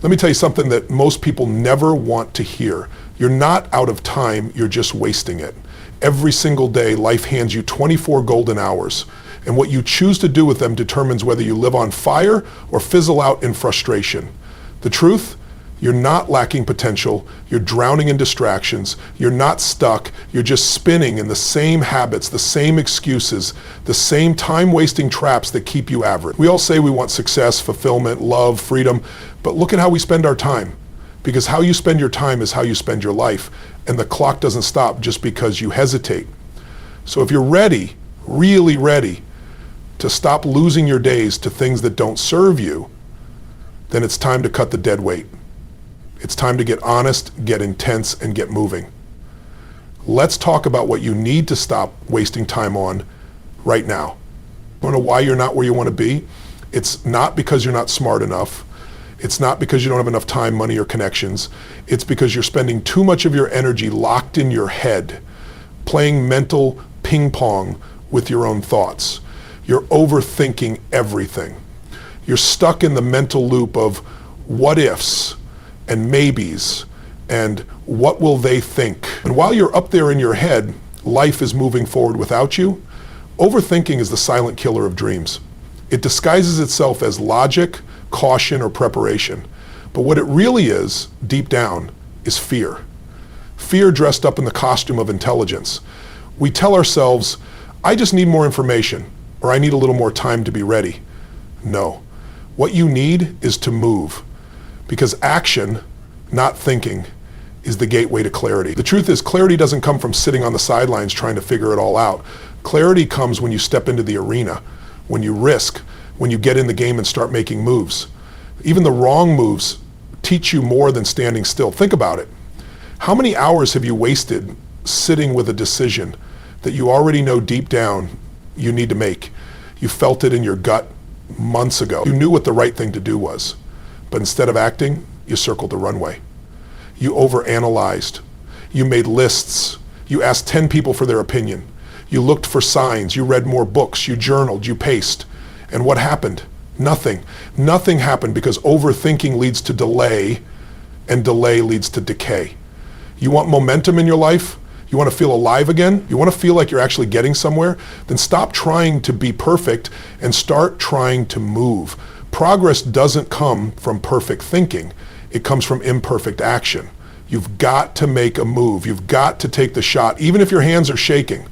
Let me tell you something that most people never want to hear. You're not out of time, you're just wasting it. Every single day, life hands you 24 golden hours, and what you choose to do with them determines whether you live on fire or fizzle out in frustration. The truth? You're not lacking potential, you're drowning in distractions, you're not stuck, you're just spinning in the same habits, the same excuses, the same time-wasting traps that keep you average. We all say we want success, fulfillment, love, freedom, but look at how we spend our time. Because how you spend your time is how you spend your life, and the clock doesn't stop just because you hesitate. So if you're ready, really ready, to stop losing your days to things that don't serve you, then it's time to cut the dead weight. It's time to get honest, get intense, and get moving. Let's talk about what you need to stop wasting time on right now. You want to know why you're not where you want to be? It's not because you're not smart enough. It's not because you don't have enough time, money, or connections. It's because you're spending too much of your energy locked in your head, playing mental ping pong with your own thoughts. You're overthinking everything. You're stuck in the mental loop of what ifs and maybes and what will they think. And while you're up there in your head, life is moving forward without you. Overthinking is the silent killer of dreams. It disguises itself as logic, caution, or preparation. But what it really is, deep down, is fear. Fear dressed up in the costume of intelligence. We tell ourselves, I just need more information, or I need a little more time to be ready. No. What you need is to move. Because action, not thinking, is the gateway to clarity. The truth is, clarity doesn't come from sitting on the sidelines trying to figure it all out. Clarity comes when you step into the arena, when you risk, when you get in the game and start making moves. Even the wrong moves teach you more than standing still. Think about it. How many hours have you wasted sitting with a decision that you already know deep down you need to make? You felt it in your gut months ago. You knew what the right thing to do was. But instead of acting, you circled the runway. You overanalyzed. You made lists. You asked 10 people for their opinion. You looked for signs. You read more books. You journaled. You paced. And what happened? Nothing. Nothing happened because overthinking leads to delay, and delay leads to decay. You want momentum in your life? You want to feel alive again? You want to feel like you're actually getting somewhere? Then stop trying to be perfect and start trying to move. Progress doesn't come from perfect thinking. It comes from imperfect action. You've got to make a move. You've got to take the shot, even if your hands are shaking.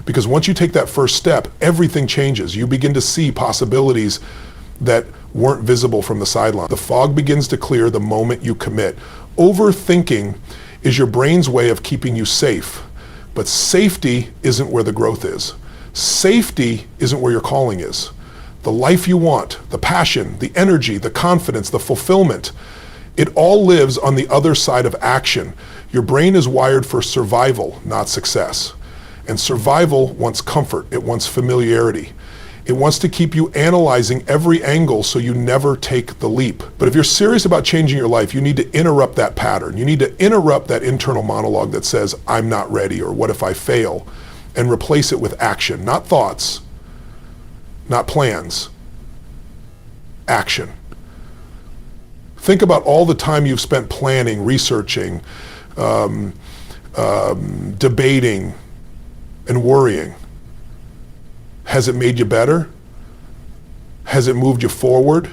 Because once you take that first step, everything changes. You begin to see possibilities that weren't visible from the sideline. The fog begins to clear the moment you commit. Overthinking is your brain's way of keeping you safe. But safety isn't where the growth is. Safety isn't where your calling is. The life you want, the passion, the energy, the confidence, the fulfillment, it all lives on the other side of action. Your brain is wired for survival, not success. And survival wants comfort, it wants familiarity. It wants to keep you analyzing every angle so you never take the leap. But if you're serious about changing your life, you need to interrupt that pattern. You need to interrupt that internal monologue that says, I'm not ready, or what if I fail, and replace it with action, not thoughts, not plans, action. Think about all the time you've spent planning, researching, debating, and worrying. Has it made you better? Has it moved you forward?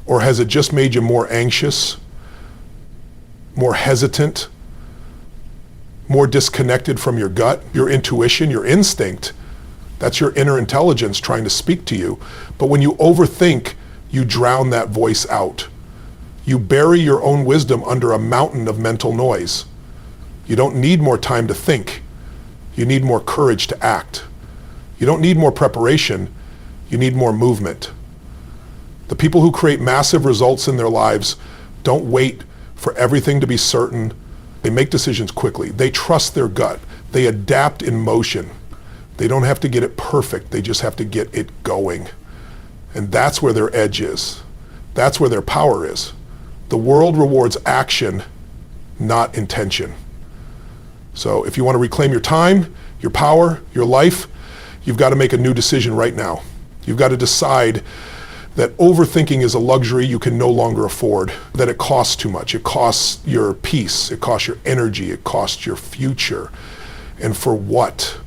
Or has it just made you more anxious, more hesitant, more disconnected from your gut, your intuition, your instinct? That's your inner intelligence trying to speak to you. But when you overthink, you drown that voice out. You bury your own wisdom under a mountain of mental noise. You don't need more time to think. You need more courage to act. You don't need more preparation. You need more movement. The people who create massive results in their lives don't wait for everything to be certain. They make decisions quickly. They trust their gut. They adapt in motion. They don't have to get it perfect. They just have to get it going. And that's where their edge is. That's where their power is. The world rewards action, not intention. So if you want to reclaim your time, your power, your life, you've got to make a new decision right now. You've got to decide that overthinking is a luxury you can no longer afford, that it costs too much. It costs your peace, it costs your energy, it costs your future. And for what?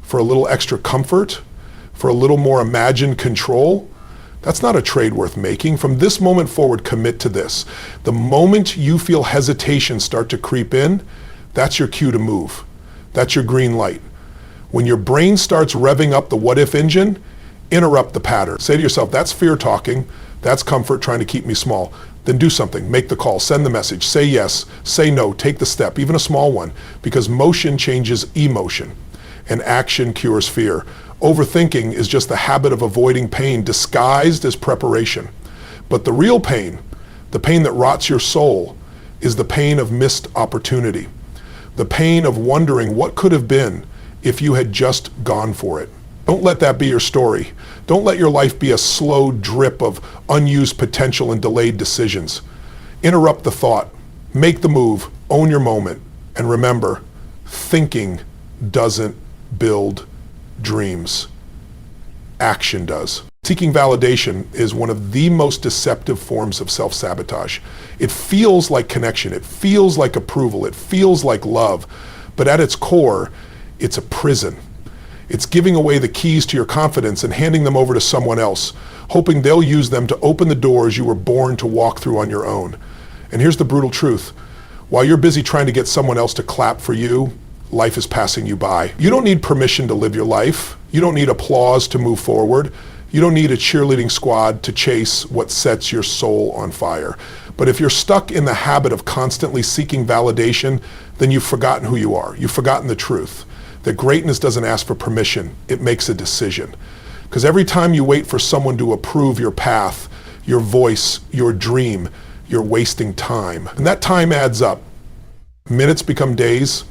For a little extra comfort? For a little more imagined control? That's not a trade worth making. From this moment forward, commit to this. The moment you feel hesitation start to creep in, that's your cue to move. That's your green light. When your brain starts revving up the what if engine, interrupt the pattern. Say to yourself, that's fear talking, that's comfort trying to keep me small. Then do something, make the call, send the message, say yes, say no, take the step, even a small one, because motion changes emotion and action cures fear. Overthinking is just the habit of avoiding pain disguised as preparation. But the real pain, the pain that rots your soul, is the pain of missed opportunity. The pain of wondering what could have been if you had just gone for it. Don't let that be your story. Don't let your life be a slow drip of unused potential and delayed decisions. Interrupt the thought, make the move, own your moment, and remember, thinking doesn't build dreams. Action does. Seeking validation is one of the most deceptive forms of self-sabotage. It feels like connection, it feels like approval, it feels like love, but at its core, it's a prison. It's giving away the keys to your confidence and handing them over to someone else, hoping they'll use them to open the doors you were born to walk through on your own. And here's the brutal truth. While you're busy trying to get someone else to clap for you, life is passing you by. You don't need permission to live your life. You don't need applause to move forward. You don't need a cheerleading squad to chase what sets your soul on fire. But if you're stuck in the habit of constantly seeking validation, then you've forgotten who you are. You've forgotten the truth. That greatness doesn't ask for permission, it makes a decision. Because every time you wait for someone to approve your path, your voice, your dream, you're wasting time. And that time adds up. Minutes become days,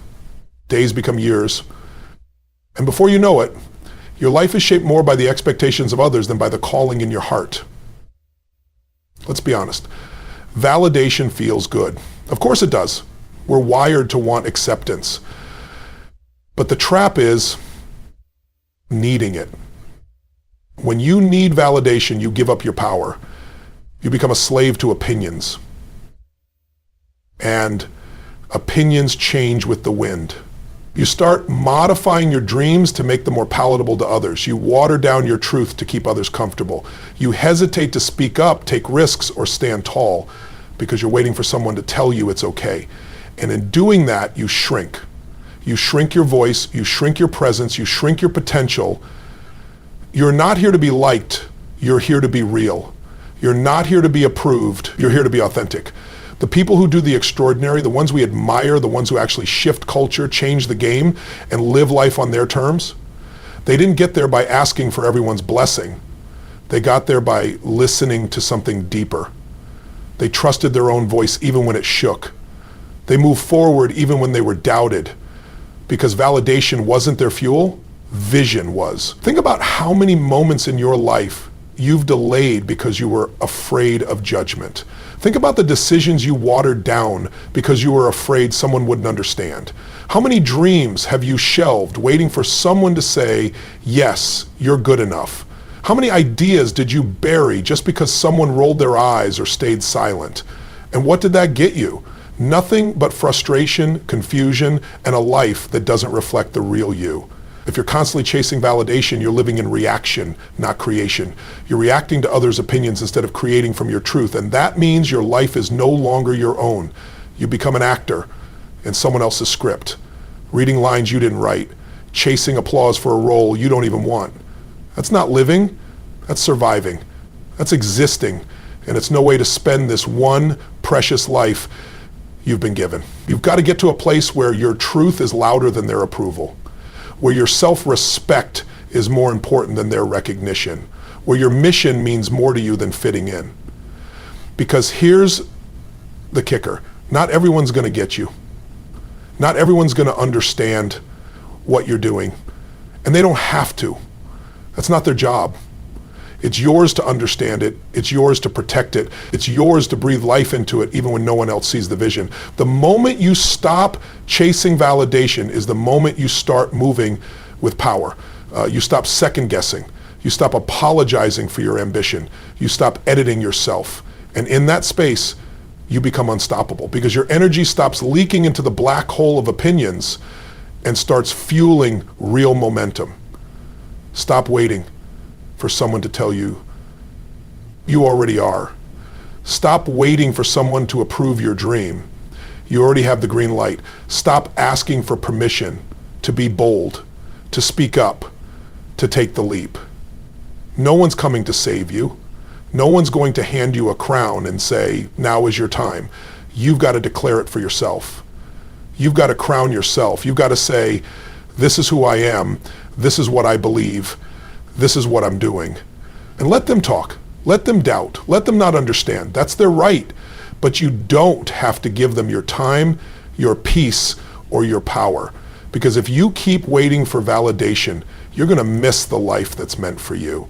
days become years. And before you know it, your life is shaped more by the expectations of others than by the calling in your heart. Let's be honest. Validation feels good. Of course it does. We're wired to want acceptance. But the trap is needing it. When you need validation, you give up your power. You become a slave to opinions. And opinions change with the wind. You start modifying your dreams to make them more palatable to others. You water down your truth to keep others comfortable. You hesitate to speak up, take risks, or stand tall because you're waiting for someone to tell you it's okay. And in doing that, you shrink. You shrink your voice, you shrink your presence, you shrink your potential. You're not here to be liked, you're here to be real. You're not here to be approved, you're here to be authentic. The people who do the extraordinary, the ones we admire, the ones who actually shift culture, change the game, and live life on their terms, they didn't get there by asking for everyone's blessing. They got there by listening to something deeper. They trusted their own voice even when it shook. They moved forward even when they were doubted. Because validation wasn't their fuel, vision was. Think about how many moments in your life you've delayed because you were afraid of judgment. Think about the decisions you watered down because you were afraid someone wouldn't understand. How many dreams have you shelved waiting for someone to say, yes, you're good enough? How many ideas did you bury just because someone rolled their eyes or stayed silent? And what did that get you? Nothing but frustration, confusion, and a life that doesn't reflect the real you. If you're constantly chasing validation, you're living in reaction, not creation. You're reacting to others' opinions instead of creating from your truth, and that means your life is no longer your own. You become an actor in someone else's script, reading lines you didn't write, chasing applause for a role you don't even want. That's not living, that's surviving. That's existing, and it's no way to spend this one precious life you've been given. You've got to get to a place where your truth is louder than their approval, where your self-respect is more important than their recognition, where your mission means more to you than fitting in. Because here's the kicker. Not everyone's going to get you. Not everyone's going to understand what you're doing. And they don't have to. That's not their job. It's yours to understand it. It's yours to protect it. It's yours to breathe life into it even when no one else sees the vision. The moment you stop chasing validation is the moment you start moving with power. You stop second guessing. You stop apologizing for your ambition. You stop editing yourself. And in that space, you become unstoppable because your energy stops leaking into the black hole of opinions and starts fueling real momentum. Stop waiting for someone to tell you you already are. Stop waiting for someone to approve your dream. You already have the green light. Stop asking for permission to be bold, to speak up, to take the leap. No one's coming to save you. No one's going to hand you a crown and say, now is your time. You've got to declare it for yourself. You've got to crown yourself. You've got to say, this is who I am. This is what I believe. This is what I'm doing. And let them talk. Let them doubt. Let them not understand. That's their right. But you don't have to give them your time, your peace, or your power. Because if you keep waiting for validation, you're going to miss the life that's meant for you.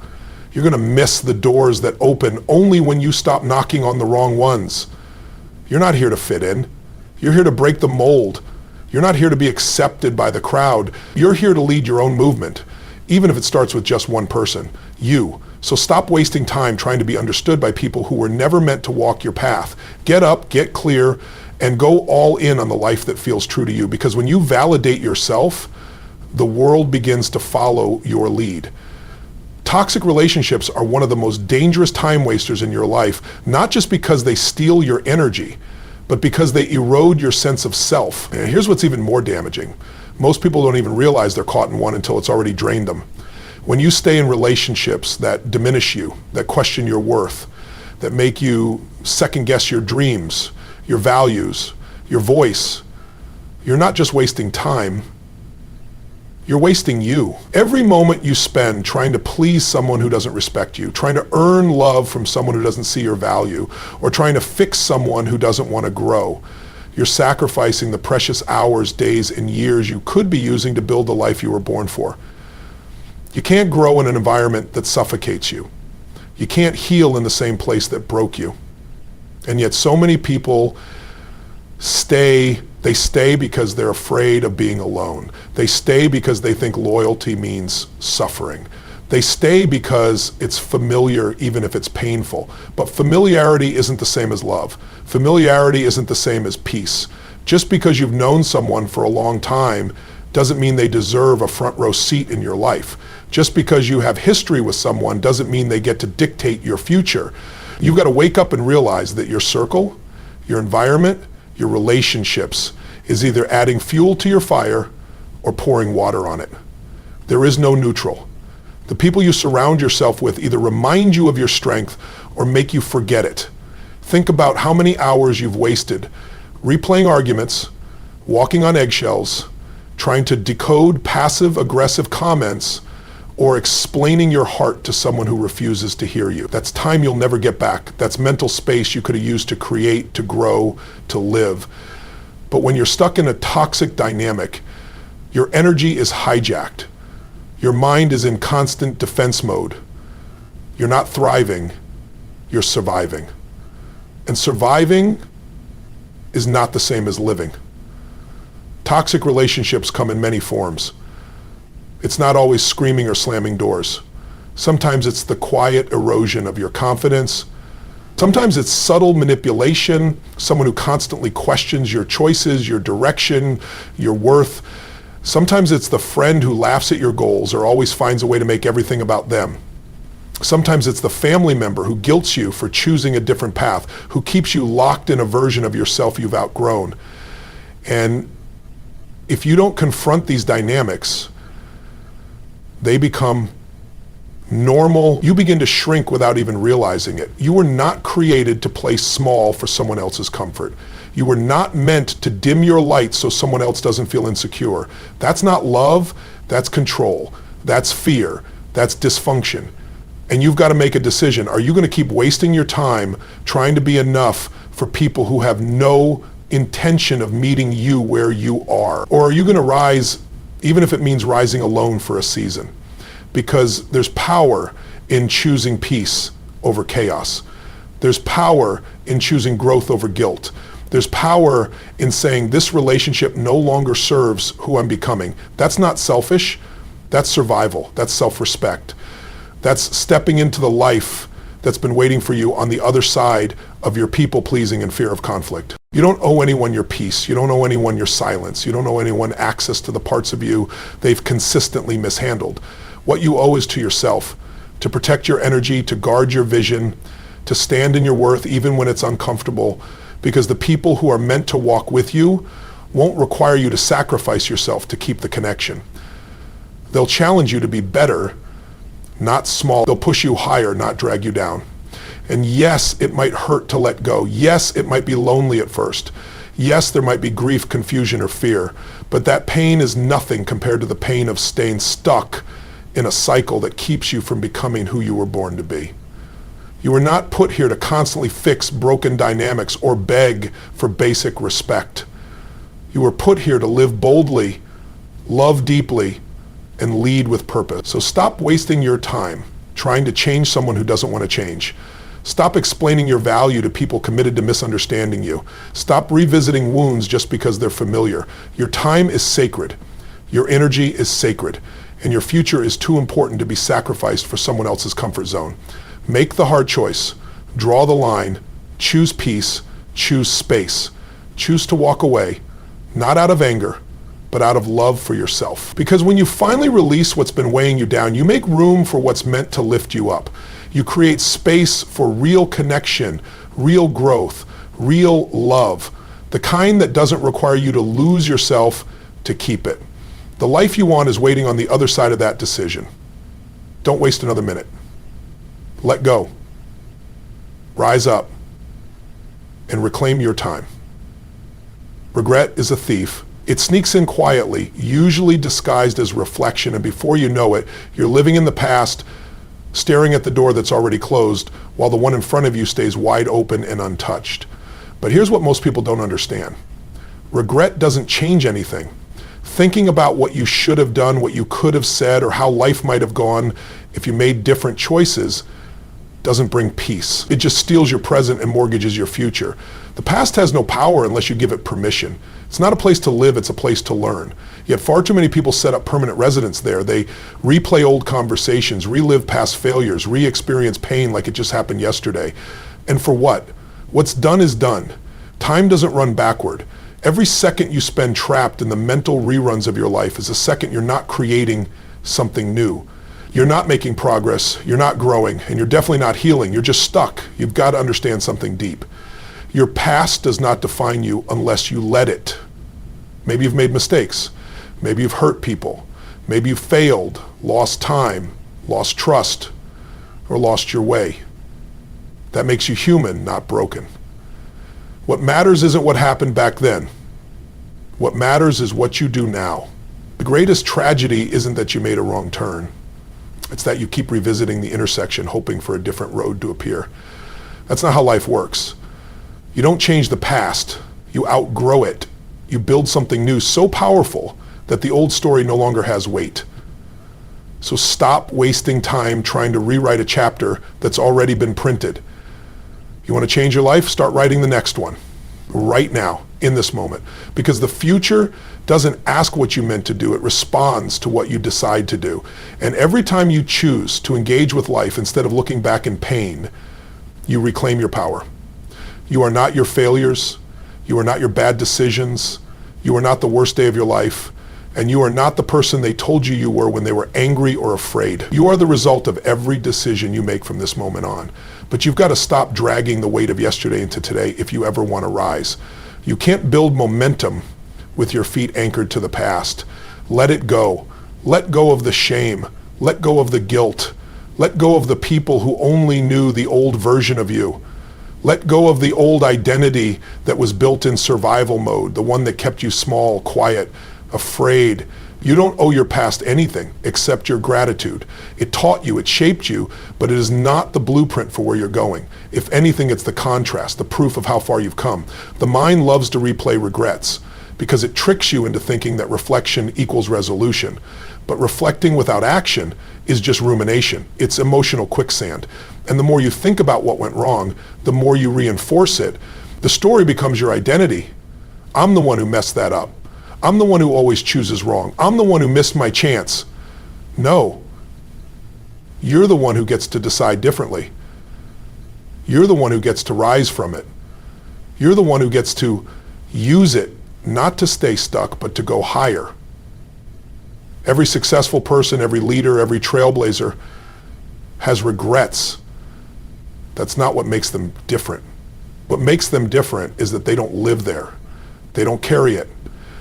You're going to miss the doors that open only when you stop knocking on the wrong ones. You're not here to fit in. You're here to break the mold. You're not here to be accepted by the crowd. You're here to lead your own movement, even if it starts with just one person, you. So stop wasting time trying to be understood by people who were never meant to walk your path. Get up, get clear, and go all in on the life that feels true to you. Because when you validate yourself, the world begins to follow your lead. Toxic relationships are one of the most dangerous time wasters in your life, not just because they steal your energy, but because they erode your sense of self. And here's what's even more damaging. Most people don't even realize they're caught in one until it's already drained them. When you stay in relationships that diminish you, that question your worth, that make you second guess your dreams, your values, your voice, you're not just wasting time, you're wasting you. Every moment you spend trying to please someone who doesn't respect you, trying to earn love from someone who doesn't see your value, or trying to fix someone who doesn't want to grow, you're sacrificing the precious hours, days, and years you could be using to build the life you were born for. You can't grow in an environment that suffocates you. You can't heal in the same place that broke you. And yet so many people stay because they're afraid of being alone. They stay because they think loyalty means suffering. They stay because it's familiar even if it's painful. But familiarity isn't the same as love. Familiarity isn't the same as peace. Just because you've known someone for a long time doesn't mean they deserve a front row seat in your life. Just because you have history with someone doesn't mean they get to dictate your future. You've got to wake up and realize that your circle, your environment, your relationships is either adding fuel to your fire or pouring water on it. There is no neutral. The people you surround yourself with either remind you of your strength or make you forget it. Think about how many hours you've wasted replaying arguments, walking on eggshells, trying to decode passive-aggressive comments, or explaining your heart to someone who refuses to hear you. That's time you'll never get back. That's mental space you could have used to create, to grow, to live. But when you're stuck in a toxic dynamic, your energy is hijacked. Your mind is in constant defense mode. You're not thriving, you're surviving. And surviving is not the same as living. Toxic relationships come in many forms. It's not always screaming or slamming doors. Sometimes it's the quiet erosion of your confidence. Sometimes it's subtle manipulation, someone who constantly questions your choices, your direction, your worth. Sometimes it's the friend who laughs at your goals or always finds a way to make everything about them. Sometimes it's the family member who guilts you for choosing a different path, who keeps you locked in a version of yourself you've outgrown. And if you don't confront these dynamics, they become normal. You begin to shrink without even realizing it. You were not created to play small for someone else's comfort. You were not meant to dim your light so someone else doesn't feel insecure. That's not love, that's control, that's fear, that's dysfunction. And you've got to make a decision. Are you going to keep wasting your time trying to be enough for people who have no intention of meeting you where you are? Or are you going to rise, even if it means rising alone for a season? Because there's power in choosing peace over chaos. There's power in choosing growth over guilt. There's power in saying this relationship no longer serves who I'm becoming. That's not selfish, that's survival, that's self-respect. That's stepping into the life that's been waiting for you on the other side of your people-pleasing and fear of conflict. You don't owe anyone your peace. You don't owe anyone your silence. You don't owe anyone access to the parts of you they've consistently mishandled. What you owe is to yourself, to protect your energy, to guard your vision, to stand in your worth even when it's uncomfortable, because the people who are meant to walk with you won't require you to sacrifice yourself to keep the connection. They'll challenge you to be better, not small. They'll push you higher, not drag you down. And yes, it might hurt to let go. Yes, it might be lonely at first. Yes, there might be grief, confusion, or fear, but that pain is nothing compared to the pain of staying stuck in a cycle that keeps you from becoming who you were born to be. You were not put here to constantly fix broken dynamics or beg for basic respect. You were put here to live boldly, love deeply, and lead with purpose. So stop wasting your time trying to change someone who doesn't want to change. Stop explaining your value to people committed to misunderstanding you. Stop revisiting wounds just because they're familiar. Your time is sacred. Your energy is sacred. And your future is too important to be sacrificed for someone else's comfort zone. Make the hard choice. Draw the line. Choose peace. Choose space. Choose to walk away, not out of anger, but out of love for yourself. Because when you finally release what's been weighing you down, you make room for what's meant to lift you up. You create space for real connection, real growth, real love, the kind that doesn't require you to lose yourself to keep it. The life you want is waiting on the other side of that decision. Don't waste another minute. Let go. Rise up and reclaim your time. Regret is a thief. It sneaks in quietly, usually disguised as reflection, and before you know it, you're living in the past, staring at the door that's already closed, while the one in front of you stays wide open and untouched. But here's what most people don't understand. Regret doesn't change anything. Thinking about what you should have done, what you could have said, or how life might have gone if you made different choices doesn't bring peace. It just steals your present and mortgages your future. The past has no power unless you give it permission. It's not a place to live, it's a place to learn. Yet far too many people set up permanent residence there. They replay old conversations, relive past failures, re-experience pain like it just happened yesterday. And for what? What's done is done. Time doesn't run backward. Every second you spend trapped in the mental reruns of your life is a second you're not creating something new. You're not making progress, you're not growing, and you're definitely not healing. You're just stuck. You've got to understand something deep. Your past does not define you unless you let it. Maybe you've made mistakes. Maybe you've hurt people. Maybe you've failed, lost time, lost trust, or lost your way. That makes you human, not broken. What matters isn't what happened back then. What matters is what you do now. The greatest tragedy isn't that you made a wrong turn. It's that you keep revisiting the intersection, hoping for a different road to appear. That's not how life works. You don't change the past. You outgrow it. You build something new so powerful that the old story no longer has weight. So stop wasting time trying to rewrite a chapter that's already been printed. You want to change your life? Start writing the next one right now, in this moment. Because the future doesn't ask what you meant to do, it responds to what you decide to do. And every time you choose to engage with life instead of looking back in pain, you reclaim your power. You are not your failures, you are not your bad decisions, you are not the worst day of your life, and you are not the person they told you you were when they were angry or afraid. You are the result of every decision you make from this moment on. But you've got to stop dragging the weight of yesterday into today if you ever want to rise. You can't build momentum with your feet anchored to the past. Let it go. Let go of the shame. Let go of the guilt. Let go of the people who only knew the old version of you. Let go of the old identity that was built in survival mode, the one that kept you small, quiet, afraid. You don't owe your past anything except your gratitude. It taught you, it shaped you, but it is not the blueprint for where you're going. If anything, it's the contrast, the proof of how far you've come. The mind loves to replay regrets because it tricks you into thinking that reflection equals resolution. But reflecting without action is just rumination. It's emotional quicksand. And the more you think about what went wrong, the more you reinforce it. The story becomes your identity. I'm the one who messed that up. I'm the one who always chooses wrong. I'm the one who missed my chance. No. You're the one who gets to decide differently. You're the one who gets to rise from it. You're the one who gets to use it, not to stay stuck, but to go higher. Every successful person, every leader, every trailblazer has regrets. That's not what makes them different. What makes them different is that they don't live there. They don't carry it.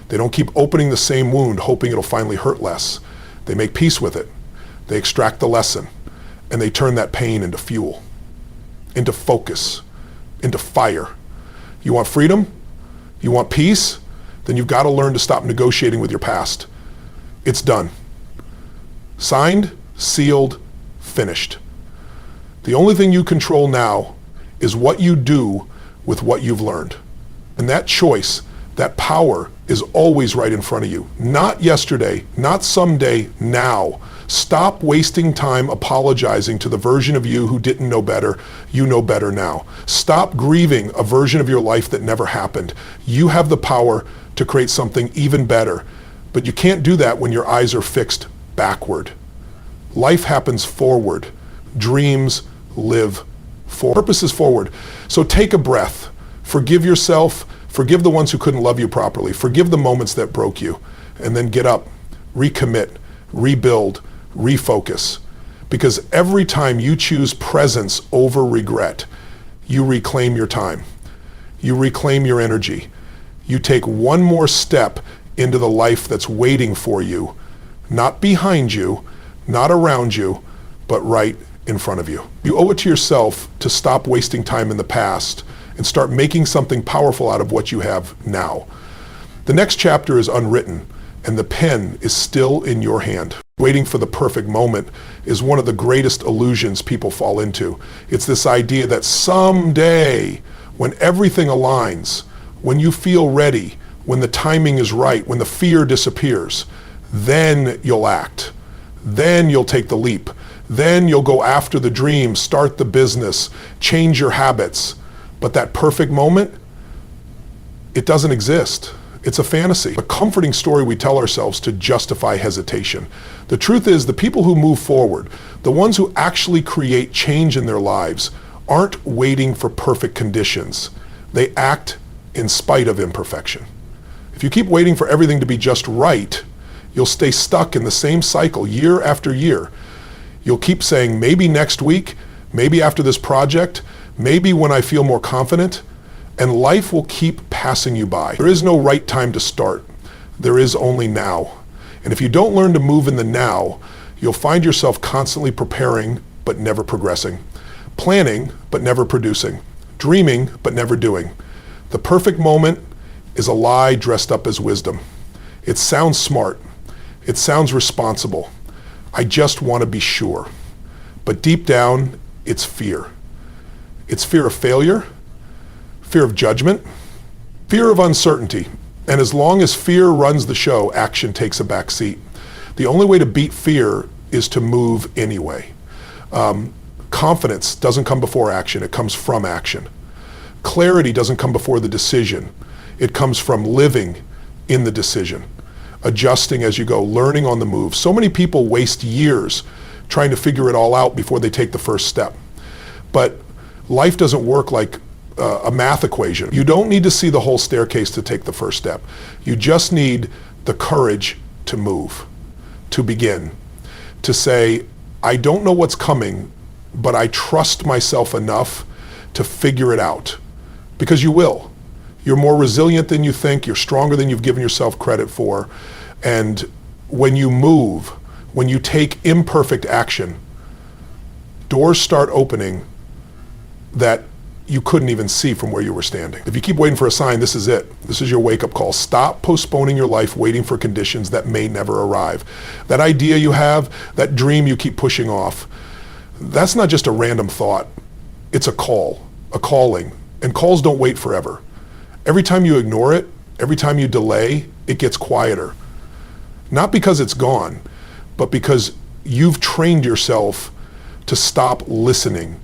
They don't keep opening the same wound, hoping it'll finally hurt less. They make peace with it. They extract the lesson, and they turn that pain into fuel, into focus, into fire. You want freedom? You want peace? Then you've got to learn to stop negotiating with your past. It's done. Signed, sealed, finished. The only thing you control now is what you do with what you've learned. And that choice, that power, is always right in front of you. Not yesterday, not someday, now. Stop wasting time apologizing to the version of you who didn't know better. You know better now. Stop grieving a version of your life that never happened. You have the power to create something even better. But you can't do that when your eyes are fixed backward. Life happens forward. Dreams live forward. Purpose is forward. So take a breath. Forgive yourself. Forgive the ones who couldn't love you properly. Forgive the moments that broke you. And then get up, recommit, rebuild, refocus. Because every time you choose presence over regret, you reclaim your time. You reclaim your energy. You take one more step into the life that's waiting for you, not behind you, not around you, but right in front of you. You owe it to yourself to stop wasting time in the past and start making something powerful out of what you have now. The next chapter is unwritten, and the pen is still in your hand. Waiting for the perfect moment is one of the greatest illusions people fall into. It's this idea that someday, when everything aligns, when you feel ready, when the timing is right, when the fear disappears, then you'll act. Then you'll take the leap. Then you'll go after the dream, start the business, change your habits. But that perfect moment, it doesn't exist. It's a fantasy, a comforting story we tell ourselves to justify hesitation. The truth is, the people who move forward, the ones who actually create change in their lives, aren't waiting for perfect conditions. They act in spite of imperfection. If you keep waiting for everything to be just right, you'll stay stuck in the same cycle year after year. You'll keep saying, maybe next week, maybe after this project, maybe when I feel more confident, and life will keep passing you by. There is no right time to start. There is only now. And if you don't learn to move in the now, you'll find yourself constantly preparing but never progressing, planning but never producing, dreaming but never doing. The perfect moment is a lie dressed up as wisdom. It sounds smart. It sounds responsible. I just want to be sure. But deep down, it's fear. It's fear of failure, fear of judgment, fear of uncertainty. And as long as fear runs the show, action takes a back seat. The only way to beat fear is to move anyway. Confidence doesn't come before action, it comes from action. Clarity doesn't come before the decision. It comes from living in the decision, adjusting as you go, learning on the move. So many people waste years trying to figure it all out before they take the first step. But life doesn't work like a math equation. You don't need to see the whole staircase to take the first step. You just need the courage to move, to begin, to say, I don't know what's coming, but I trust myself enough to figure it out. Because you will. You're more resilient than you think. You're stronger than you've given yourself credit for. And when you move, when you take imperfect action, doors start opening that you couldn't even see from where you were standing. If you keep waiting for a sign, this is it. This is your wake-up call. Stop postponing your life waiting for conditions that may never arrive. That idea you have, that dream you keep pushing off, that's not just a random thought. It's a call, a calling. And calls don't wait forever. Every time you ignore it, every time you delay, it gets quieter. Not because it's gone, but because you've trained yourself to stop listening.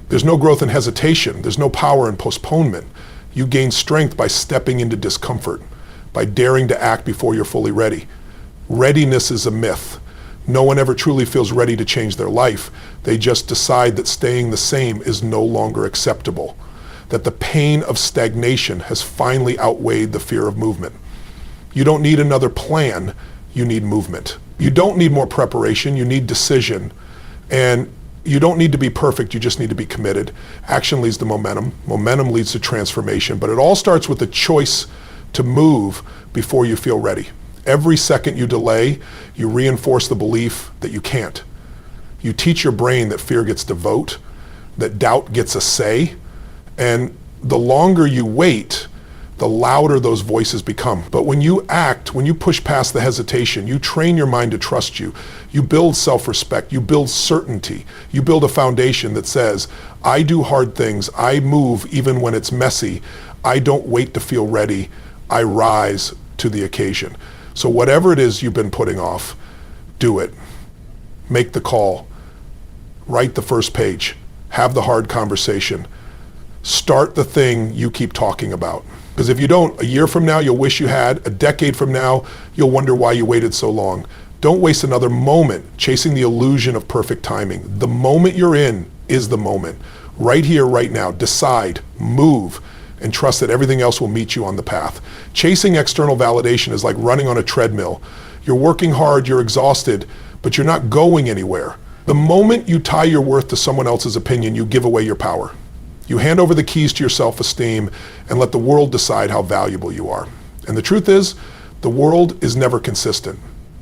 There's no growth in hesitation. There's no power in postponement. You gain strength by stepping into discomfort, by daring to act before you're fully ready. Readiness is a myth. No one ever truly feels ready to change their life. They just decide that staying the same is no longer acceptable, that the pain of stagnation has finally outweighed the fear of movement. You don't need another plan, you need movement. You don't need more preparation, you need decision. And you don't need to be perfect, you just need to be committed. Action leads to momentum. Momentum leads to transformation. But it all starts with the choice to move before you feel ready. Every second you delay, you reinforce the belief that you can't. You teach your brain that fear gets to vote, that doubt gets a say, and the longer you wait, the louder those voices become. But when you act, when you push past the hesitation, you train your mind to trust you. You build self-respect, you build certainty, you build a foundation that says, I do hard things, I move even when it's messy, I don't wait to feel ready, I rise to the occasion. So whatever it is you've been putting off, do it. Make the call, write the first page, have the hard conversation, start the thing you keep talking about. Because if you don't, a year from now, you'll wish you had. A decade from now, you'll wonder why you waited so long. Don't waste another moment chasing the illusion of perfect timing. The moment you're in is the moment. Right here, right now, decide, move, and trust that everything else will meet you on the path. Chasing external validation is like running on a treadmill. You're working hard, you're exhausted, but you're not going anywhere. The moment you tie your worth to someone else's opinion, you give away your power. You hand over the keys to your self-esteem and let the world decide how valuable you are. And the truth is, the world is never consistent.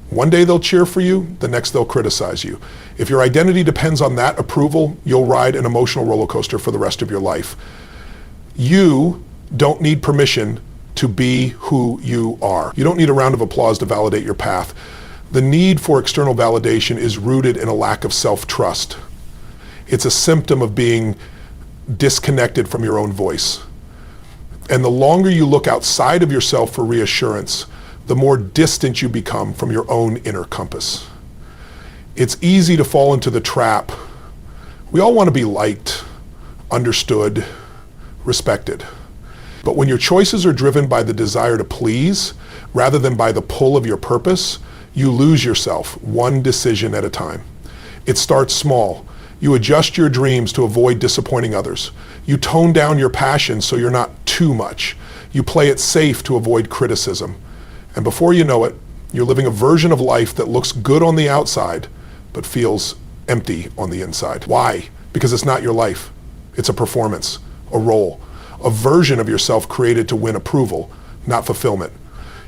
One day they'll cheer for you, the next they'll criticize you. If your identity depends on that approval, you'll ride an emotional roller coaster for the rest of your life. You don't need permission to be who you are. You don't need a round of applause to validate your path. The need for external validation is rooted in a lack of self-trust. It's a symptom of being disconnected from your own voice. And the longer you look outside of yourself for reassurance, the more distant you become from your own inner compass. It's easy to fall into the trap. We all want to be liked, understood, respected. But when your choices are driven by the desire to please, rather than by the pull of your purpose, you lose yourself one decision at a time. It starts small. You adjust your dreams to avoid disappointing others. You tone down your passion so you're not too much. You play it safe to avoid criticism. And before you know it, you're living a version of life that looks good on the outside, but feels empty on the inside. Why? Because it's not your life. It's a performance, a role, a version of yourself created to win approval, not fulfillment.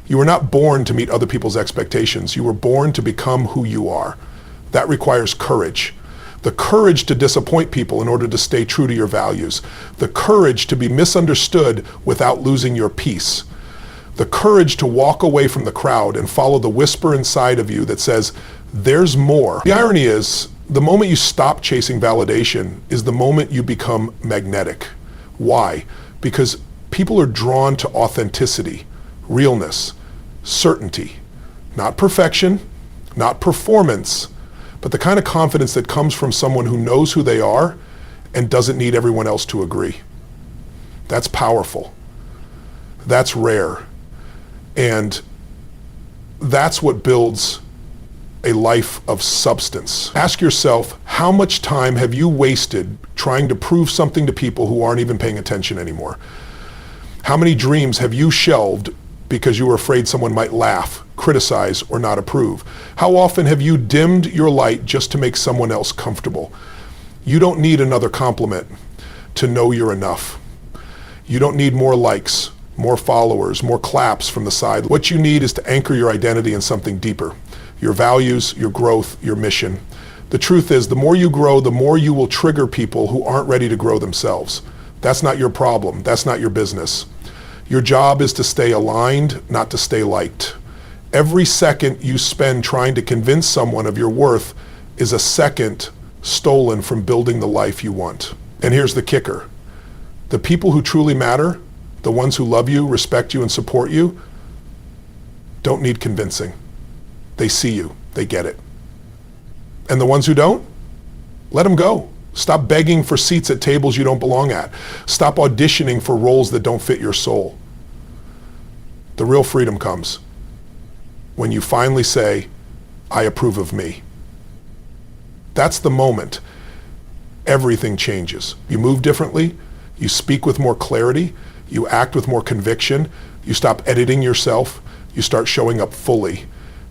You were not born to meet other people's expectations. You were born to become who you are. That requires courage. The courage to disappoint people in order to stay true to your values. The courage to be misunderstood without losing your peace. The courage to walk away from the crowd and follow the whisper inside of you that says, there's more. The irony is, the moment you stop chasing validation is the moment you become magnetic. Why? Because people are drawn to authenticity, realness, certainty. Not perfection, not performance, but the kind of confidence that comes from someone who knows who they are and doesn't need everyone else to agree. That's powerful. That's rare. And that's what builds a life of substance. Ask yourself, how much time have you wasted trying to prove something to people who aren't even paying attention anymore? How many dreams have you shelved because you were afraid someone might laugh, criticize, or not approve? How often have you dimmed your light just to make someone else comfortable? You don't need another compliment to know you're enough. You don't need more likes, more followers, more claps from the side. What you need is to anchor your identity in something deeper. Your values, your growth, your mission. The truth is, the more you grow, the more you will trigger people who aren't ready to grow themselves. That's not your problem. That's not your business. Your job is to stay aligned, not to stay liked. Every second you spend trying to convince someone of your worth is a second stolen from building the life you want. And here's the kicker. The people who truly matter, the ones who love you, respect you, and support you, don't need convincing. They see you. They get it. And the ones who don't, let them go. Stop begging for seats at tables you don't belong at. Stop auditioning for roles that don't fit your soul. The real freedom comes when you finally say, I approve of me. That's the moment everything changes. You move differently, you speak with more clarity, you act with more conviction, you stop editing yourself, you start showing up fully.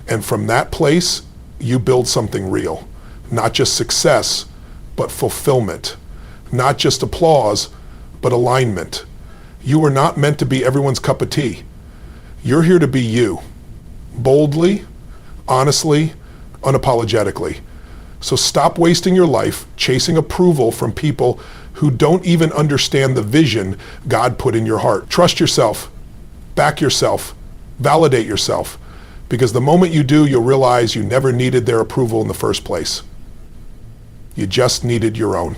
And from that place, you build something real. Not just success, but fulfillment. Not just applause, but alignment. You are not meant to be everyone's cup of tea. You're here to be you. Boldly, honestly, unapologetically. So stop wasting your life chasing approval from people who don't even understand the vision God put in your heart. Trust yourself, back yourself, validate yourself, because the moment you do, you'll realize you never needed their approval in the first place. You just needed your own.